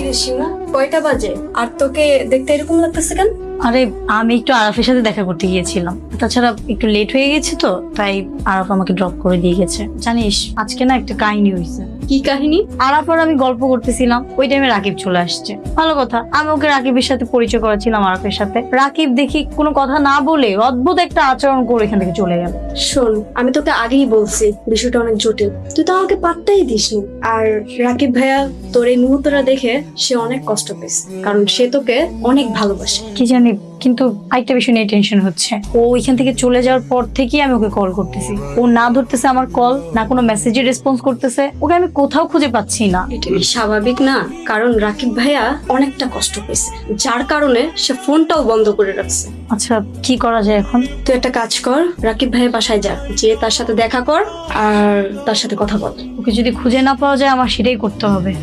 কিরে সীমা, কয়টা বাজে আর তোকে দেখতে এরকম লাগতেছে কেন? আরে আমি একটু আরাফের সাথে দেখা করতে গিয়েছিলাম, তাছাড়া একটু লেট হয়ে গেছে তো তাই আরাফ আমাকে ড্রপ করে দিয়ে গেছে। জানিস আজকে না একটা কাহিনী হয়েছে। কি কাহিনী? আরাফ আর আমি গল্প করতেছিলাম, ওই টাইমে রাকিব চলে আসছে। ভালো কথা, আমি ওকে রাকিবের সাথে পরিচয় করেছিলাম আরাফের সাথে। রাকিব দেখি কোনো কথা না বলে অদ্ভুত একটা আচরণ করে এখান থেকে চলে গেল। শোন, আমি তোকে আগেই বলছি বিষয়টা অনেক জটিল, তুই তো আমাকে পাত্তাই দিসনি। আর রাকিব ভাইয়া তোর এই মুহূর্তটা দেখে সে অনেক কষ্ট পেয়েছে, কারণ সে তোকে অনেক ভালোবাসে। কি জানি, কিন্তু আরেকটা বিষয় নিয়ে টেনশন হচ্ছে। ও এখান থেকে চলে যাওয়ার পর থেকেই আমি ওকে কল করতেছি, ও না ধরতেছে আমার কল, না কোনো মেসেজে রেসপন্স করতেছে। ওকে আমি কোথাও খুঁজে পাচ্ছি না। এটা কি স্বাভাবিক না? কারণ রাকিব ভাইয়া অনেকটা কষ্ট পেয়েছে, যার কারণে সে ফোনটাও বন্ধ করে রাখছে। আচ্ছা কি করা যায় এখন? তুই একটা কাজ কর, রাকিব ভাইয়ের বাসায় যা, যে তার সাথে দেখা কর আর তার সাথে কথা বল। ওকে যদি খুঁজে না পাওয়া যায় আমার সেটাই করতে হবে।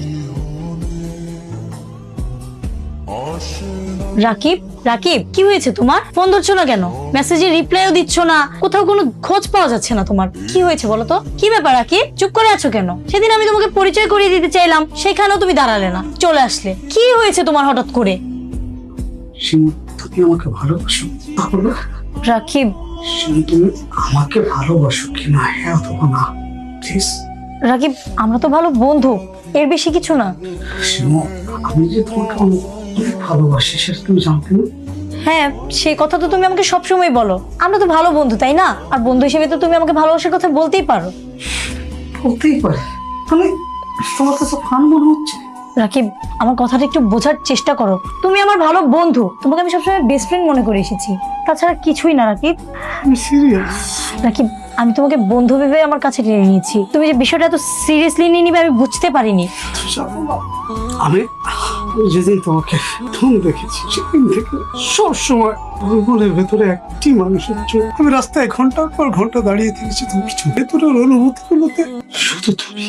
রাকিব, রাকিব কি হয়েছে তোমার? ফোন ধরছো না কেন? মেসেজে রিপ্লাইও দিচ্ছ না, কোথাও কোনো খোঁজ পাওয়া যাচ্ছে না তোমার। কি হয়েছে বলো তো? কি ব্যাপার রাকিব, চুপ করে আছো কেন? সেদিন আমি তোমাকে পরিচয় করিয়ে দিতে চাইলাম, সেখানেও তুমি দাঁড়ালে না, চলে আসলে। কি হয়েছে তোমার হঠাৎ করে? শিমু, তুমি আমাকে ভালোবাসো? বলো রাকিব, শিমু, তুমি আমাকে ভালোবাসো কি না? হ্যাঁ অথবা না, প্লিজ। রাকিব আমরা তো ভালো বন্ধু, এর বেশি কিছু না। শিমু, আমি যে তোমাকে অনেক ভালোবাসি সেটা তুমি জানতে না? হ্যাঁ, সেই কথা তো তুমি আমাকে সবসময় বলো। আমরা তো ভালো বন্ধু, তাই না? আর বন্ধু হিসেবে তো তুমি আমাকে ভালোবাসার কথা বলতেই পারো। বলতেই পারে, মানে তোমার কাছে ফান মনে হচ্ছে? রাকিব আমার কথাটা একটু বোঝার চেষ্টা করো। তুমি আমার ভালো বন্ধু, তোমাকে আমি সবসময় বেস্ট ফ্রেন্ড মনে করে এসেছি, তাছাড়া কিছুই না। রাকিব, আমি সিরিয়াস। রাকিব আমি তোমাকে বন্ধু ভেবে আমার কাছে টেনে নিয়েছি, তুমি যে বিষয়টা এত সিরিয়াসলি নিয়ে নিবে আমি বুঝতে পারিনি। আমি যেদিন তোমাকে প্রথম দেখেছি সেদিন থেকে সবসময় আমার মনের ভেতরে একটি মানুষের চোখ। আমি রাস্তায় ঘন্টার পর ঘন্টা দাঁড়িয়ে থেকেছি তোমার চোখ ভেতরের অনুভূতিগুলোতে, শুধু তুমি।